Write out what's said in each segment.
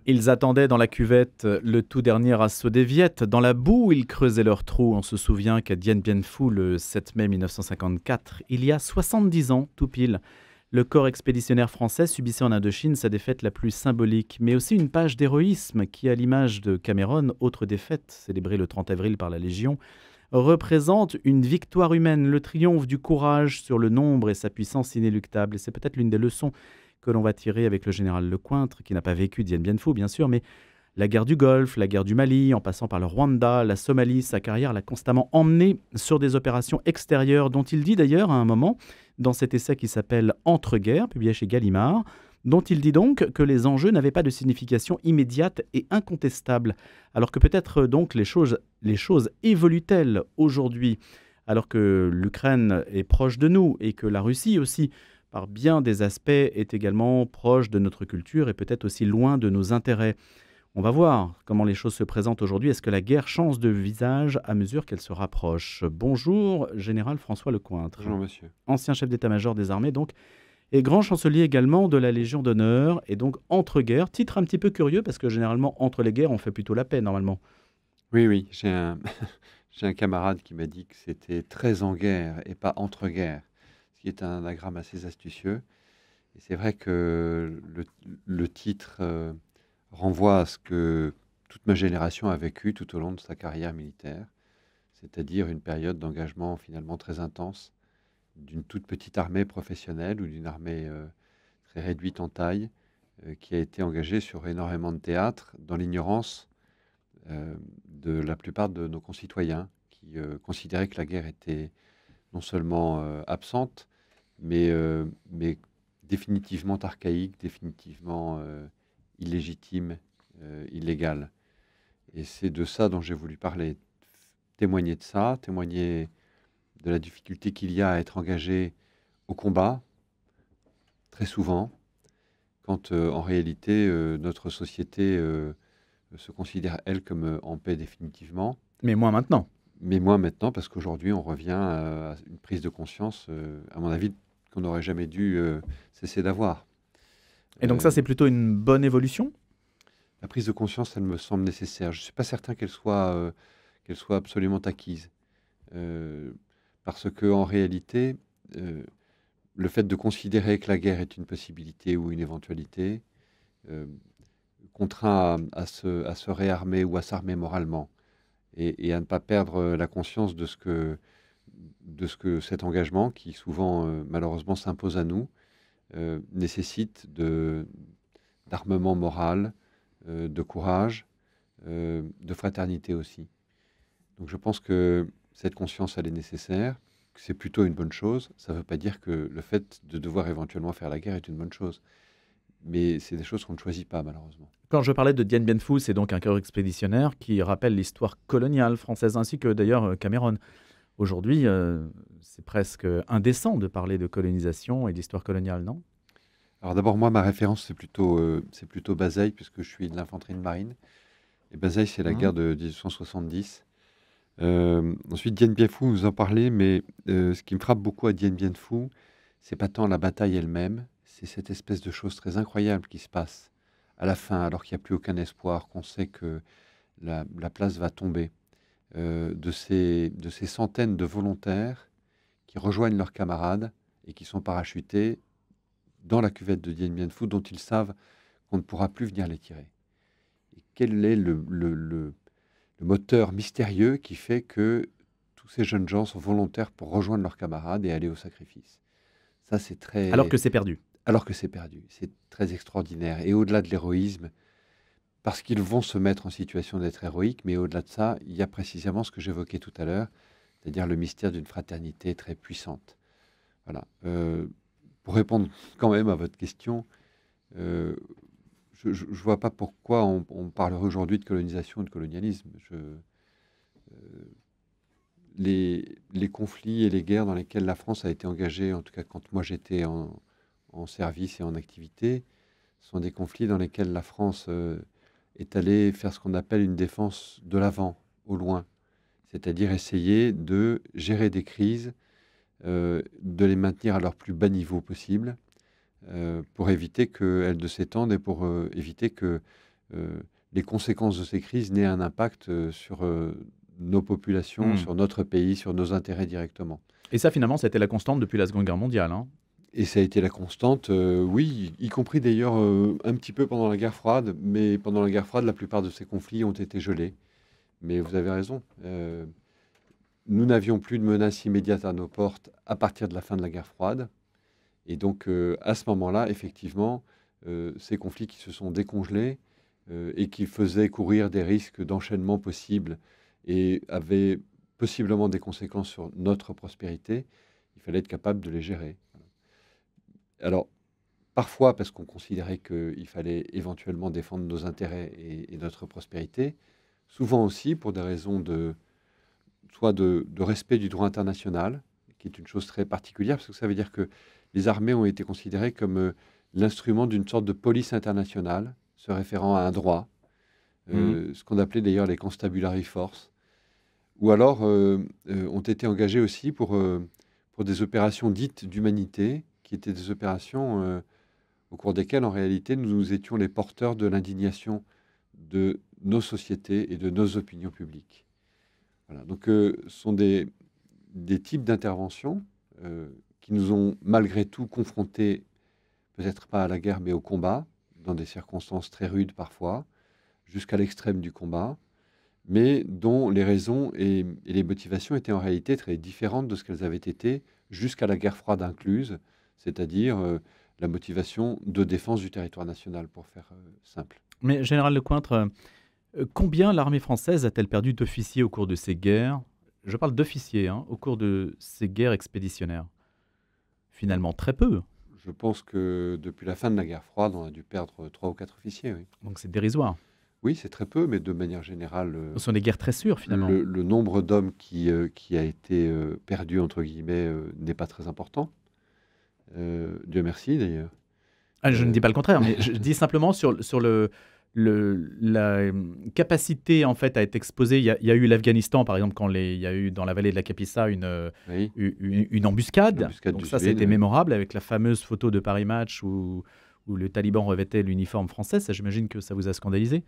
Ils attendaient dans la cuvette le tout dernier assaut des Viettes. Dans la boue, ils creusaient leur trou. On se souvient qu'à Dien Bien Phu, le 7 mai 1954, il y a 70 ans, tout pile, le corps expéditionnaire français subissait en Indochine sa défaite la plus symbolique, mais aussi une page d'héroïsme qui, à l'image de Cameron, autre défaite célébrée le 30 avril par la Légion, représente une victoire humaine, le triomphe du courage sur le nombre et sa puissance inéluctable. Et c'est peut-être l'une des leçons que l'on va tirer avec le général Lecointre, qui n'a pas vécu Dien Bien Phu, bien sûr, mais la guerre du Golfe, la guerre du Mali, en passant par le Rwanda, la Somalie, sa carrière l'a constamment emmené sur des opérations extérieures, dont il dit d'ailleurs à un moment, dans cet essai qui s'appelle Entre-guerres, publié chez Gallimard, dont il dit donc que les enjeux n'avaient pas de signification immédiate et incontestable, alors que peut-être donc les choses évoluent-elles aujourd'hui, alors que l'Ukraine est proche de nous et que la Russie aussi, par bien des aspects, est également proche de notre culture et peut-être aussi loin de nos intérêts. On va voir comment les choses se présentent aujourd'hui. Est-ce que la guerre change de visage à mesure qu'elle se rapproche? Bonjour, général François Lecointre. Bonjour, monsieur. Ancien chef d'état-major des armées, donc, et grand chancelier également de la Légion d'honneur, et donc entre-guerres. Titre un petit peu curieux, parce que généralement, entre les guerres, on fait plutôt la paix, normalement. Oui, j'ai un, j'ai un camarade qui m'a dit que c'était très en guerre et pas entre-guerres, ce qui est un anagramme assez astucieux. Et c'est vrai que le titre renvoie à ce que toute ma génération a vécu tout au long de sa carrière militaire, c'est-à-dire une période d'engagement finalement très intense d'une toute petite armée professionnelle ou d'une armée très réduite en taille, qui a été engagée sur énormément de théâtres dans l'ignorance de la plupart de nos concitoyens qui considéraient que la guerre était non seulement absente, mais définitivement archaïque, définitivement illégitime, illégale. Et c'est de ça dont j'ai voulu parler. Témoigner de ça, témoigner de la difficulté qu'il y a à être engagé au combat, très souvent, quand en réalité notre société se considère, elle, comme en paix définitivement. Mais moins maintenant. Mais moins maintenant, parce qu'aujourd'hui, on revient à une prise de conscience, à mon avis, qu'on n'aurait jamais dû cesser d'avoir. Et donc ça, c'est plutôt une bonne évolution? La prise de conscience, elle me semble nécessaire. Je ne suis pas certain qu'elle soit absolument acquise. Parce qu'en réalité, le fait de considérer que la guerre est une possibilité ou une éventualité contraint à se réarmer ou à s'armer moralement et à ne pas perdre la conscience de ce que cet engagement, qui souvent malheureusement s'impose à nous, nécessite d'armement moral, de courage, de fraternité aussi. Donc je pense que cette conscience, elle est nécessaire, que c'est plutôt une bonne chose. Ça ne veut pas dire que le fait de devoir éventuellement faire la guerre est une bonne chose. Mais c'est des choses qu'on ne choisit pas, malheureusement. Quand je parlais de Dien Bien Phu, c'est donc un corps expéditionnaire qui rappelle l'histoire coloniale française, ainsi que d'ailleurs Cameron. Aujourd'hui, c'est presque indécent de parler de colonisation et d'histoire coloniale, non? Alors d'abord, moi, ma référence, c'est plutôt Bazeille, puisque je suis de l'infanterie de marine. Et Bazeille, c'est la guerre de 1870. Ensuite, Dien Bien Phu, vous en parlez, mais ce qui me frappe beaucoup à Dien Bien Phu, c'est pas tant la bataille elle-même, c'est cette espèce de chose très incroyable qui se passe à la fin, alors qu'il n'y a plus aucun espoir, qu'on sait que la place va tomber, de ces centaines de volontaires qui rejoignent leurs camarades et qui sont parachutés dans la cuvette de Dien Bien Phu, dont ils savent qu'on ne pourra plus venir les tirer. Et quel est le moteur mystérieux qui fait que tous ces jeunes gens sont volontaires pour rejoindre leurs camarades et aller au sacrifice? Ça, c'est très... Alors que c'est perdu. Alors que c'est perdu. C'est très extraordinaire. Et au-delà de l'héroïsme, parce qu'ils vont se mettre en situation d'être héroïques, mais au-delà de ça, il y a précisément ce que j'évoquais tout à l'heure, c'est-à-dire le mystère d'une fraternité très puissante. Voilà. Pour répondre quand même à votre question, je ne vois pas pourquoi on parlerait aujourd'hui de colonisation et de colonialisme. Les conflits et les guerres dans lesquels la France a été engagée, en tout cas quand moi j'étais en service et en activité, sont des conflits dans lesquels la France est allée faire ce qu'on appelle une défense de l'avant, au loin. C'est-à-dire essayer de gérer des crises, de les maintenir à leur plus bas niveau possible, pour éviter qu'elles ne s'étendent et pour éviter que les conséquences de ces crises n'aient un impact sur nos populations, sur notre pays, sur nos intérêts directement. Et ça, finalement, c'était la constante depuis la Seconde Guerre mondiale, hein. Et ça a été la constante, oui, y compris d'ailleurs un petit peu pendant la guerre froide, mais pendant la guerre froide, la plupart de ces conflits ont été gelés. Mais vous avez raison, nous n'avions plus de menaces immédiates à nos portes à partir de la fin de la guerre froide. Et donc, à ce moment-là, effectivement, ces conflits qui se sont décongelés et qui faisaient courir des risques d'enchaînement possibles et avaient possiblement des conséquences sur notre prospérité, il fallait être capable de les gérer. Alors, parfois parce qu'on considérait qu'il fallait éventuellement défendre nos intérêts et notre prospérité, souvent aussi pour des raisons soit de respect du droit international, qui est une chose très particulière, parce que ça veut dire que les armées ont été considérées comme l'instrument d'une sorte de police internationale, se référant à un droit, ce qu'on appelait d'ailleurs les constabulary force, ou alors ont été engagés aussi pour des opérations dites d'humanité, qui étaient des opérations au cours desquelles, en réalité, nous étions les porteurs de l'indignation de nos sociétés et de nos opinions publiques. Voilà. Donc, ce sont des types d'interventions qui nous ont malgré tout confrontés, peut-être pas à la guerre, mais au combat, dans des circonstances très rudes parfois, jusqu'à l'extrême du combat, mais dont les raisons et les motivations étaient en réalité très différentes de ce qu'elles avaient été jusqu'à la guerre froide incluse, c'est-à-dire la motivation de défense du territoire national, pour faire simple. Mais Général Lecointre, combien l'armée française a-t-elle perdu d'officiers au cours de ces guerres? Je parle d'officiers, hein, au cours de ces guerres expéditionnaires. Finalement, très peu. Je pense que depuis la fin de la guerre froide, on a dû perdre 3 ou 4 officiers. Oui, Donc c'est dérisoire. oui, c'est très peu, mais de manière générale, Ce sont des guerres très sûres, finalement. le nombre d'hommes qui a été perdu, entre guillemets, n'est pas très important. Dieu merci, d'ailleurs. Ah, je ne dis pas le contraire, mais je dis simplement sur la capacité en fait à être exposé. Il y a eu l'Afghanistan, par exemple, quand il y a eu dans la vallée de la Kapisa Oui, une embuscade. l'embuscade Donc du ça, Sud, c'était mémorable avec la fameuse photo de Paris Match où le Taliban revêtait l'uniforme français. Ça, j'imagine que ça vous a scandalisé.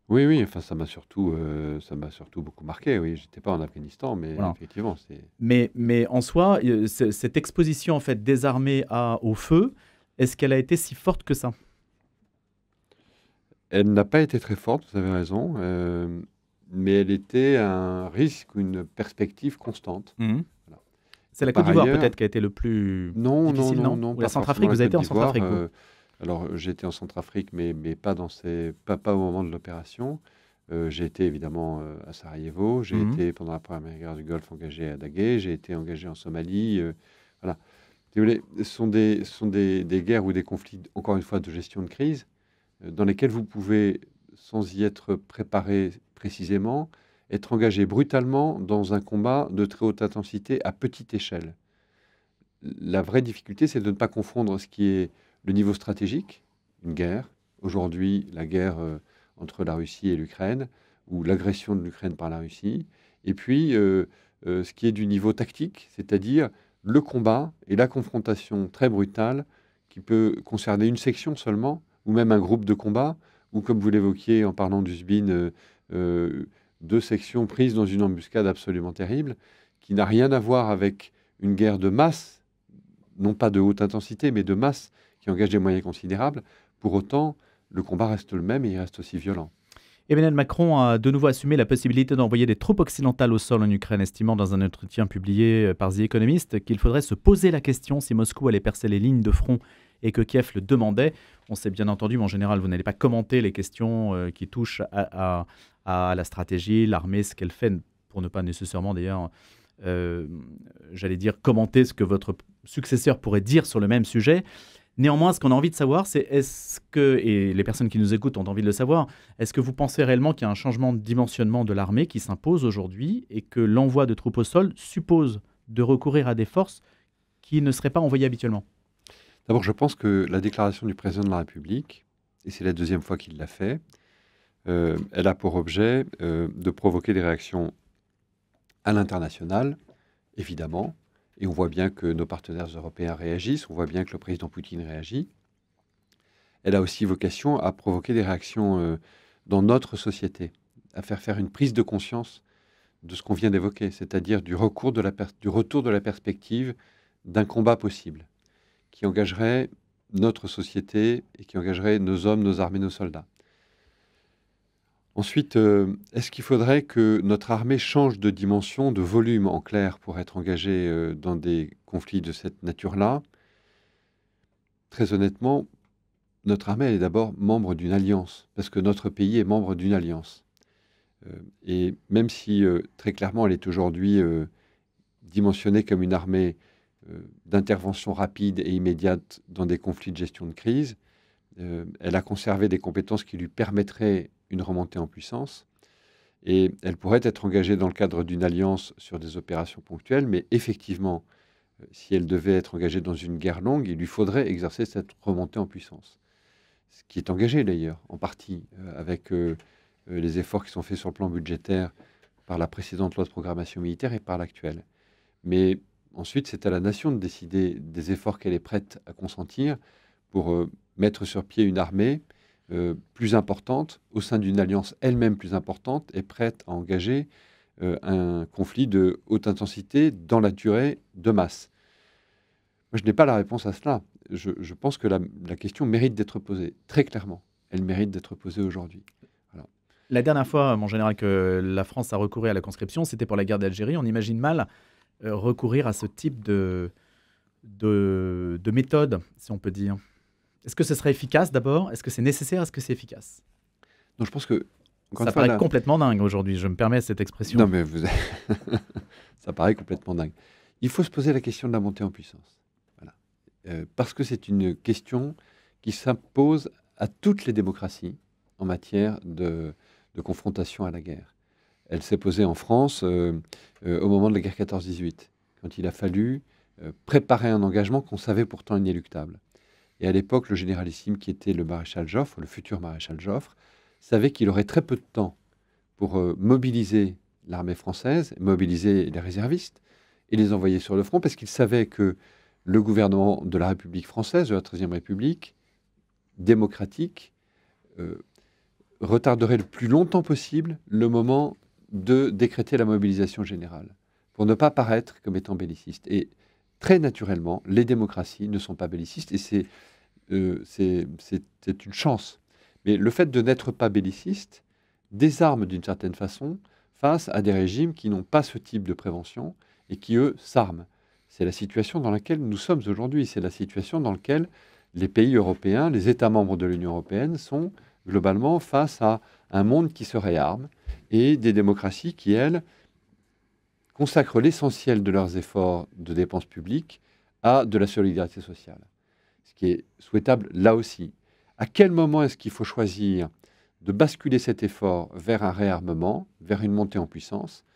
oui, oui, enfin, ça m'a surtout beaucoup marqué. Oui, j'étais pas en Afghanistan, mais Voilà. effectivement, Mais en soi, cette exposition en fait des armées au feu, est-ce qu'elle a été si forte que ça? elle n'a pas été très forte, vous avez raison, mais elle était un risque ou une perspective constante. Mhm. Voilà. C'est la Par Côte d'Ivoire ailleurs, peut-être qui a été le plus non, difficile, non? non, Ou la pas Centrafrique, forcément la vous avez été Côte en d'Ivoire. Centrafrique, vous? Alors, j'ai été en Centrafrique, mais pas pas au moment de l'opération. J'ai été évidemment à Sarajevo. J'ai Mhm. été pendant la première guerre du Golfe engagé à Daguet. J'ai été engagé en Somalie. Voilà. Si vous voulez, ce sont des guerres ou des conflits, encore une fois, de gestion de crise, dans lesquels vous pouvez, sans y être préparé précisément, être engagé brutalement dans un combat de très haute intensité à petite échelle. La vraie difficulté, c'est de ne pas confondre ce qui est le niveau stratégique, une guerre, aujourd'hui la guerre entre la Russie et l'Ukraine, ou l'agression de l'Ukraine par la Russie, et puis ce qui est du niveau tactique, c'est-à-dire le combat et la confrontation très brutale qui peut concerner une section seulement, ou même un groupe de combat, ou comme vous l'évoquiez en parlant du SBIN, 2 sections prises dans une embuscade absolument terrible, qui n'a rien à voir avec une guerre de masse, non pas de haute intensité, mais de masse, qui engage des moyens considérables. Pour autant, le combat reste le même et il reste aussi violent. Emmanuel Macron a de nouveau assumé la possibilité d'envoyer des troupes occidentales au sol en Ukraine, estimant dans un entretien publié par The Economist qu'il faudrait se poser la question si Moscou allait percer les lignes de front et que Kiev le demandait. On sait bien entendu, mais en général, vous n'allez pas commenter les questions qui touchent à la stratégie, l'armée, ce qu'elle fait, pour ne pas nécessairement d'ailleurs, j'allais dire, commenter ce que votre successeur pourrait dire sur le même sujet. Néanmoins, ce qu'on a envie de savoir, c'est est-ce que, et les personnes qui nous écoutent ont envie de le savoir, est-ce que vous pensez réellement qu'il y a un changement de dimensionnement de l'armée qui s'impose aujourd'hui et que l'envoi de troupes au sol suppose de recourir à des forces qui ne seraient pas envoyées habituellement? D'abord, je pense que la déclaration du président de la République, et c'est la deuxième fois qu'il l'a fait, elle a pour objet de provoquer des réactions à l'international, évidemment, et on voit bien que nos partenaires européens réagissent, on voit bien que le président Poutine réagit. elle a aussi vocation à provoquer des réactions dans notre société, à faire une prise de conscience de ce qu'on vient d'évoquer, c'est-à-dire du retour de la perspective d'un combat possible, qui engagerait notre société et qui engagerait nos hommes, nos armées, nos soldats. Ensuite, est-ce qu'il faudrait que notre armée change de dimension, de volume en clair, pour être engagée dans des conflits de cette nature-là? Très honnêtement, notre armée, elle est d'abord membre d'une alliance, parce que notre pays est membre d'une alliance. Et même si très clairement elle est aujourd'hui dimensionnée comme une armée d'intervention rapide et immédiate dans des conflits de gestion de crise, elle a conservé des compétences qui lui permettraient une remontée en puissance, et elle pourrait être engagée dans le cadre d'une alliance sur des opérations ponctuelles, mais effectivement, si elle devait être engagée dans une guerre longue, il lui faudrait exercer cette remontée en puissance. Ce qui est engagé d'ailleurs, en partie, avec les efforts qui sont faits sur le plan budgétaire par la précédente loi de programmation militaire et par l'actuelle. Mais ensuite, c'est à la nation de décider des efforts qu'elle est prête à consentir pour mettre sur pied une armée plus importante, au sein d'une alliance elle-même plus importante, et prête à engager un conflit de haute intensité dans la durée de masse. Moi, je n'ai pas la réponse à cela. Je pense que la question mérite d'être posée, très clairement. Elle mérite d'être posée aujourd'hui. Voilà. La dernière fois, mon général, que la France a recouru à la conscription, c'était pour la guerre d'Algérie. On imagine mal recourir à ce type de méthode, si on peut dire. Est-ce que ce serait efficace d'abord? Est-ce que c'est nécessaire? Est-ce que c'est efficace? Donc je pense que... Ça paraît complètement dingue aujourd'hui, je me permets cette expression. Non, mais ça paraît complètement dingue. Il faut se poser la question de la montée en puissance. Voilà. Parce que c'est une question qui s'impose à toutes les démocraties en matière de confrontation à la guerre. Elle s'est posée en France au moment de la guerre 14-18, quand il a fallu préparer un engagement qu'on savait pourtant inéluctable. Et à l'époque, le généralissime qui était le maréchal Joffre, le futur maréchal Joffre, savait qu'il aurait très peu de temps pour mobiliser l'armée française, mobiliser les réservistes et les envoyer sur le front, parce qu'il savait que le gouvernement de la République française, de la Troisième République, démocratique, retarderait le plus longtemps possible le moment de décréter la mobilisation générale, pour ne pas paraître comme étant belliciste. Et très naturellement, les démocraties ne sont pas bellicistes, et c'est une chance. Mais le fait de n'être pas belliciste désarme d'une certaine façon face à des régimes qui n'ont pas ce type de prévention et qui, eux, s'arment. C'est la situation dans laquelle nous sommes aujourd'hui. C'est la situation dans laquelle les pays européens, les États membres de l'Union européenne sont globalement face à un monde qui se réarme et des démocraties qui, elles, consacrent l'essentiel de leurs efforts de dépenses publiques à de la solidarité sociale. Ce qui est souhaitable là aussi. À quel moment est-ce qu'il faut choisir de basculer cet effort vers un réarmement, vers une montée en puissance?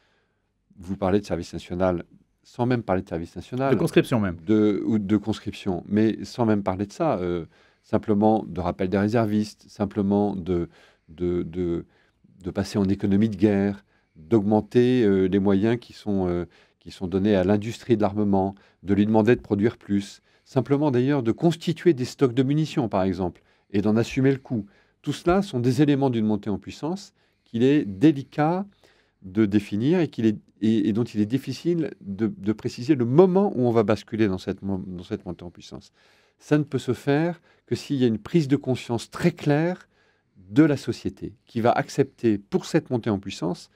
Vous parlez de service national, sans même parler de service national. De conscription même. Ou de conscription, mais sans même parler de ça. Simplement de rappel des réservistes, simplement de passer en économie de guerre, d'augmenter les moyens qui sont donnés à l'industrie de l'armement, de lui demander de produire plus. Simplement d'ailleurs de constituer des stocks de munitions, par exemple, et d'en assumer le coût. Tout cela sont des éléments d'une montée en puissance qu'il est délicat de définir et dont il est difficile de préciser le moment où on va basculer dans cette montée en puissance. Ça ne peut se faire que s'il y a une prise de conscience très claire de la société qui va accepter pour cette montée en puissance,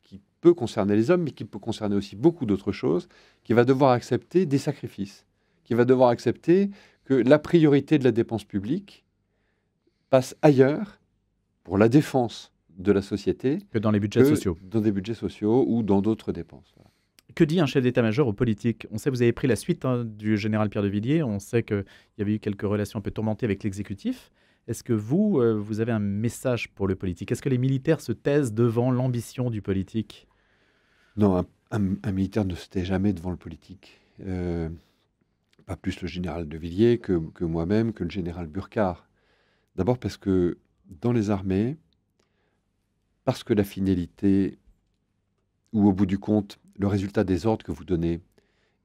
qui peut concerner les hommes, mais qui peut concerner aussi beaucoup d'autres choses, qui va devoir accepter des sacrifices, qui va devoir accepter que la priorité de la dépense publique passe ailleurs pour la défense de la société que dans les budgets sociaux. Dans des budgets sociaux ou dans d'autres dépenses. Voilà. Que dit un chef d'état-major aux politiques? On sait que vous avez pris la suite du général Pierre de Villiers. On sait qu'il y avait eu quelques relations un peu tourmentées avec l'exécutif. Est-ce que vous avez un message pour le politique? Est-ce que les militaires se taisent devant l'ambition du politique? Non, un militaire ne se tait jamais devant le politique. Pas plus le général de Villiers que moi-même, que le général Burkhardt. D'abord parce que dans les armées, parce que la finalité, ou au bout du compte, le résultat des ordres que vous donnez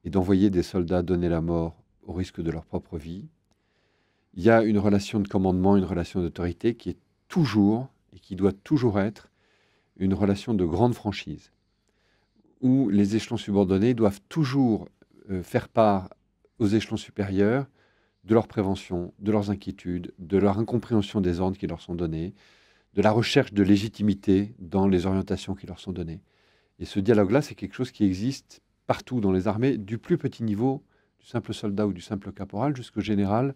est d'envoyer des soldats donner la mort au risque de leur propre vie, il y a une relation de commandement, une relation d'autorité qui est toujours, et qui doit toujours être, une relation de grande franchise, où les échelons subordonnés doivent toujours faire part aux échelons supérieurs de leur prévention, de leurs inquiétudes, de leur incompréhension des ordres qui leur sont donnés, de la recherche de légitimité dans les orientations qui leur sont données. Et ce dialogue-là, c'est quelque chose qui existe partout dans les armées, du plus petit niveau, du simple soldat ou du simple caporal, jusqu'au général,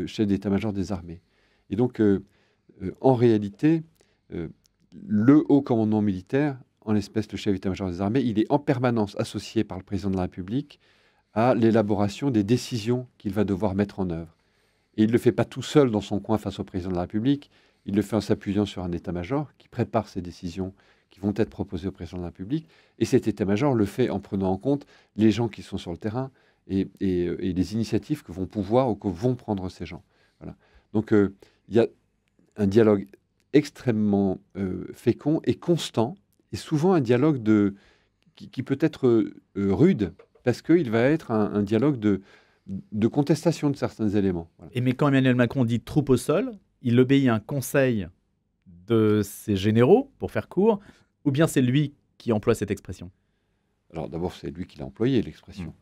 chef d'état-major des armées. Et donc, en réalité, le haut commandement militaire, en l'espèce le chef d'état-major des armées, il est en permanence associé par le président de la République à l'élaboration des décisions qu'il va devoir mettre en œuvre. Et il ne le fait pas tout seul dans son coin face au président de la République, il le fait en s'appuyant sur un état-major qui prépare ces décisions qui vont être proposées au président de la République. Et cet état-major le fait en prenant en compte les gens qui sont sur le terrain et les initiatives que vont pouvoir ou que vont prendre ces gens. Voilà. Donc il y a un dialogue extrêmement fécond et constant, et souvent un dialogue qui peut être rude, parce qu'il va être un dialogue de contestation de certains éléments. Voilà. Et mais quand Emmanuel Macron dit troupe au sol, il obéit à un conseil de ses généraux, pour faire court, ou bien c'est lui qui emploie cette expression? Alors d'abord, c'est lui qui l'a employé, l'expression.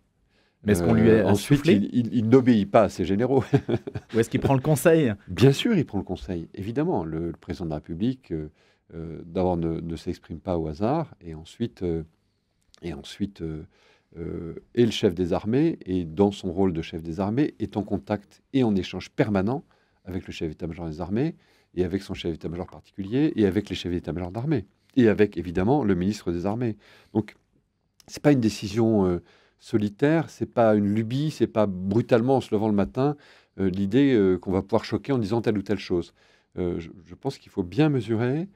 Mais est-ce qu'on lui a ensuite, soufflé il n'obéit pas à ses généraux. Ou est-ce qu'il prend le conseil? Bien sûr, il prend le conseil. Évidemment, le président de la République, d'abord, ne s'exprime pas au hasard, et ensuite, est le chef des armées, et dans son rôle de chef des armées, est en contact et en échange permanent avec le chef d'état-major des armées, et avec son chef d'état-major particulier, et avec les chefs d'état-major d'armée, et avec, évidemment, le ministre des armées. Donc, ce n'est pas une décision solitaire, ce n'est pas une lubie, ce n'est pas brutalement en se levant le matin l'idée qu'on va pouvoir choquer en disant telle ou telle chose. Je pense qu'il faut bien mesurer,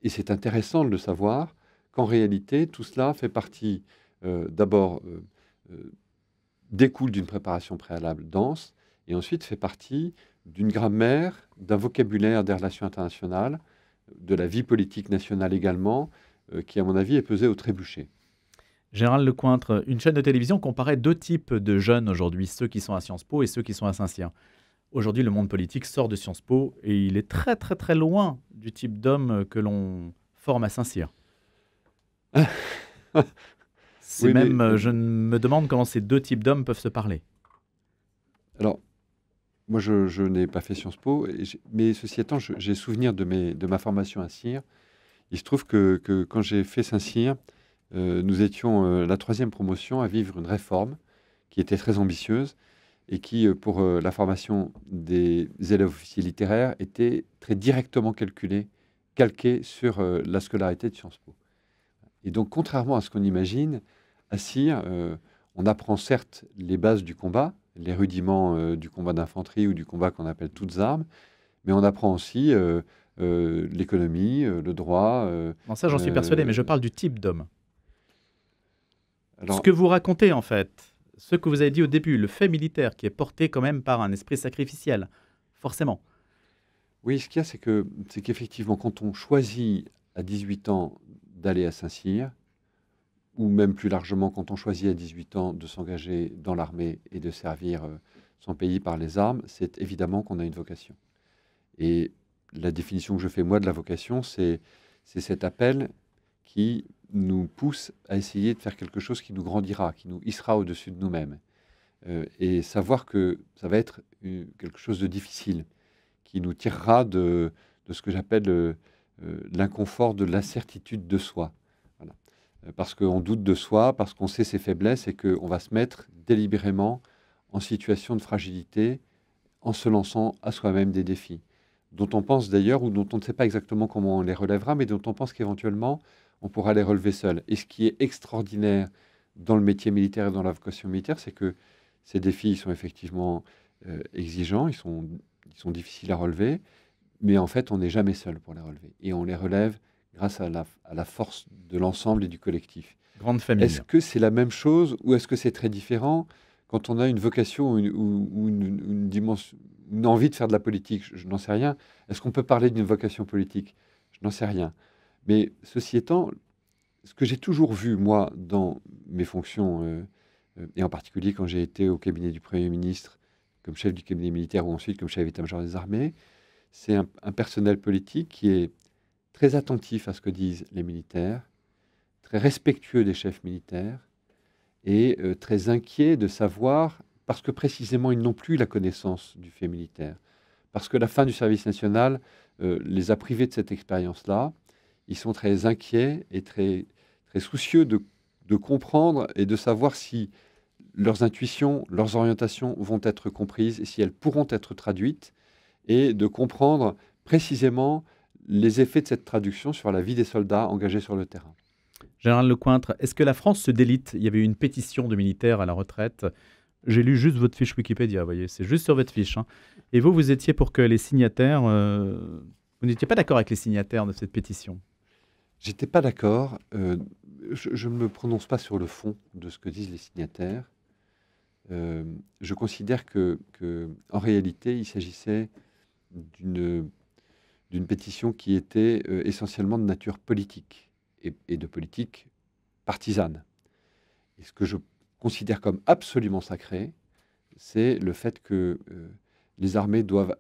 et c'est intéressant de le savoir, qu'en réalité, tout cela fait partie, d'abord, découle d'une préparation préalable dense, et ensuite fait partie d'une grammaire, d'un vocabulaire des relations internationales, de la vie politique nationale également, qui, à mon avis, est pesée au trébuchet. Gérald Lecointre, une chaîne de télévision comparait deux types de jeunes aujourd'hui, ceux qui sont à Sciences Po et ceux qui sont à Saint-Cyr. Aujourd'hui, le monde politique sort de Sciences Po et il est très très très loin du type d'homme que l'on forme à Saint-Cyr. C'est Oui, mais je me demande comment ces deux types d'hommes peuvent se parler. alors, moi, je n'ai pas fait Sciences Po, mais ceci étant, j'ai souvenir de ma formation à Cyr. Il se trouve que quand j'ai fait Saint-Cyr, nous étions la 3e promotion à vivre une réforme qui était très ambitieuse et qui, pour la formation des élèves officiers littéraires, était très directement calquée sur la scolarité de Sciences Po. Et donc, contrairement à ce qu'on imagine, à Cyr, on apprend certes les bases du combat, les rudiments du combat d'infanterie ou du combat qu'on appelle toutes armes, mais on apprend aussi l'économie, le droit. Non, ça j'en suis persuadé, mais je parle du type d'homme. Alors, Ce que vous racontez en fait, ce que vous avez dit au début, le fait militaire qui est porté quand même par un esprit sacrificiel, forcément. oui, ce qu'il y a, c'est qu'effectivement, quand on choisit à 18 ans d'aller à Saint-Cyr, ou même plus largement, quand on choisit à 18 ans de s'engager dans l'armée et de servir son pays par les armes, c'est évidemment qu'on a une vocation. Et la définition que je fais, moi, de la vocation, c'est cet appel qui nous pousse à essayer de faire quelque chose qui nous grandira, qui nous hissera au-dessus de nous-mêmes. Et savoir que ça va être quelque chose de difficile, qui nous tirera de ce que j'appelle l'inconfort de l'incertitude de soi. Voilà. Parce qu'on doute de soi, parce qu'on sait ses faiblesses et qu'on va se mettre délibérément en situation de fragilité en se lançant à soi-même des défis, dont on pense d'ailleurs, ou dont on ne sait pas exactement comment on les relèvera, mais dont on pense qu'éventuellement, on pourra les relever seul. Et ce qui est extraordinaire dans le métier militaire et dans la vocation militaire, c'est que ces défis sont effectivement exigeants, ils sont difficiles à relever, mais en fait, on n'est jamais seul pour les relever. Et on les relève grâce à la force de l'ensemble et du collectif. Grande famille. Est-ce que c'est la même chose ou est-ce que c'est très différent quand on a une vocation ou une dimension, une envie de faire de la politique? Je n'en sais rien. Est-ce qu'on peut parler d'une vocation politique? Je n'en sais rien. Mais ceci étant, ce que j'ai toujours vu, moi, dans mes fonctions, et en particulier quand j'ai été au cabinet du Premier ministre comme chef du cabinet militaire ou ensuite comme chef d'état-major des armées, c'est un personnel politique qui est très attentif à ce que disent les militaires, très respectueux des chefs militaires et très inquiet de savoir, parce que précisément ils n'ont plus la connaissance du fait militaire, parce que la fin du service national les a privés de cette expérience-là, ils sont très inquiets et très, très soucieux de comprendre et de savoir si leurs intuitions, leurs orientations vont être comprises et si elles pourront être traduites, et de comprendre précisément les effets de cette traduction sur la vie des soldats engagés sur le terrain. Général Lecointre, est-ce que la France se délite? Il y avait eu une pétition de militaires à la retraite. J'ai lu juste votre fiche Wikipédia, vous voyez, c'est juste sur votre fiche, hein. Et vous, vous étiez pour que les signataires... vous n'étiez pas d'accord avec les signataires de cette pétition? J'étais pas d'accord. Je ne me prononce pas sur le fond de ce que disent les signataires. Je considère en réalité, il s'agissait d'une pétition qui était essentiellement de nature politique et de politique partisane. Et ce que je considère comme absolument sacré, c'est le fait que les armées doivent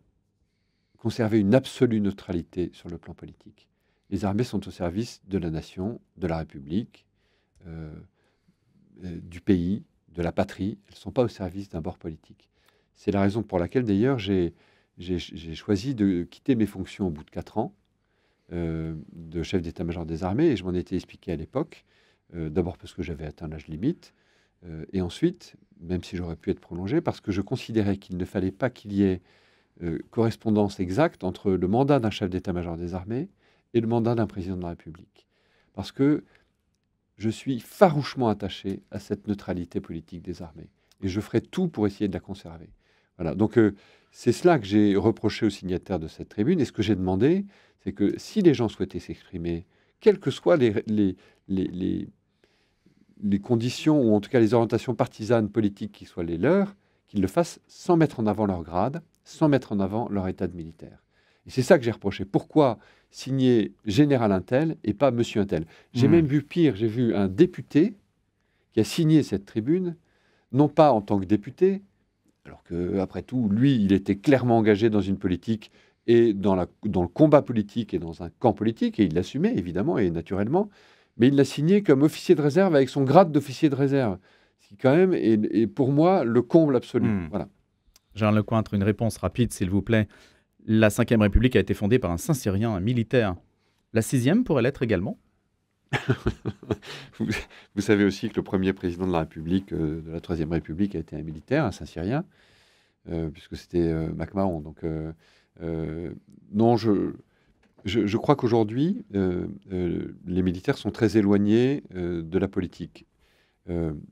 conserver une absolue neutralité sur le plan politique. Les armées sont au service de la nation, de la République, du pays, de la patrie. Elles ne sont pas au service d'un bord politique. C'est la raison pour laquelle, d'ailleurs, j'ai choisi de quitter mes fonctions au bout de 4 ans de chef d'état-major des armées, et je m'en étais expliqué à l'époque, d'abord parce que j'avais atteint l'âge limite, et ensuite, même si j'aurais pu être prolongé, parce que je considérais qu'il ne fallait pas qu'il y ait correspondance exacte entre le mandat d'un chef d'état-major des armées et le mandat d'un président de la République. Parce que je suis farouchement attaché à cette neutralité politique des armées. Et je ferai tout pour essayer de la conserver. Voilà. Donc, c'est cela que j'ai reproché aux signataires de cette tribune. Et ce que j'ai demandé, c'est que si les gens souhaitaient s'exprimer, quelles que soient les conditions, ou en tout cas les orientations partisanes politiques qui soient les leurs, qu'ils le fassent sans mettre en avant leur grade, sans mettre en avant leur état de militaire. Et c'est ça que j'ai reproché. Pourquoi signer général un tel et pas monsieur un tel? J'ai même vu pire, j'ai vu un député qui a signé cette tribune, non pas en tant que député, alors qu'après tout, lui, il était clairement engagé dans une politique et dans le combat politique et dans un camp politique, et il l'assumait évidemment et naturellement, mais il l'a signé comme officier de réserve avec son grade d'officier de réserve, ce qui quand même est pour moi le comble absolu. Voilà. Jean Lecointre, une réponse rapide, s'il vous plaît. La Ve République a été fondée par un Saint-Cyrien, un militaire. La 6e pourrait l'être également? Vous savez aussi que le premier président de la République, de la Troisième République, a été un militaire, un Saint-Cyrien, puisque c'était MacMahon. Donc, non, je crois qu'aujourd'hui, les militaires sont très éloignés de la politique.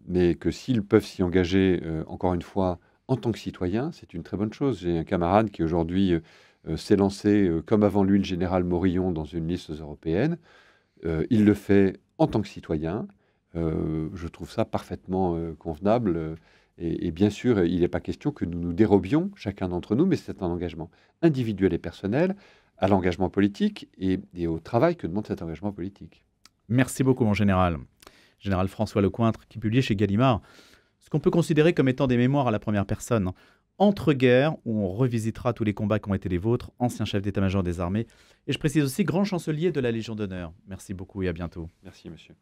Mais que s'ils peuvent s'y engager, encore une fois, en tant que citoyen, c'est une très bonne chose. J'ai un camarade qui aujourd'hui s'est lancé, comme avant lui, le général Morillon, dans une liste européenne. Il le fait en tant que citoyen. Je trouve ça parfaitement convenable. Et bien sûr, il n'est pas question que nous nous dérobions, chacun d'entre nous, mais c'est un engagement individuel et personnel à l'engagement politique et au travail que demande cet engagement politique. Merci beaucoup, mon général. Général François Lecointre, qui publiait chez Gallimard ce qu'on peut considérer comme étant des mémoires à la première personne. Entre-guerres, où on revisitera tous les combats qui ont été les vôtres, ancien chef d'état-major des armées. Et je précise aussi, grand chancelier de la Légion d'honneur. Merci beaucoup et à bientôt. Merci, monsieur.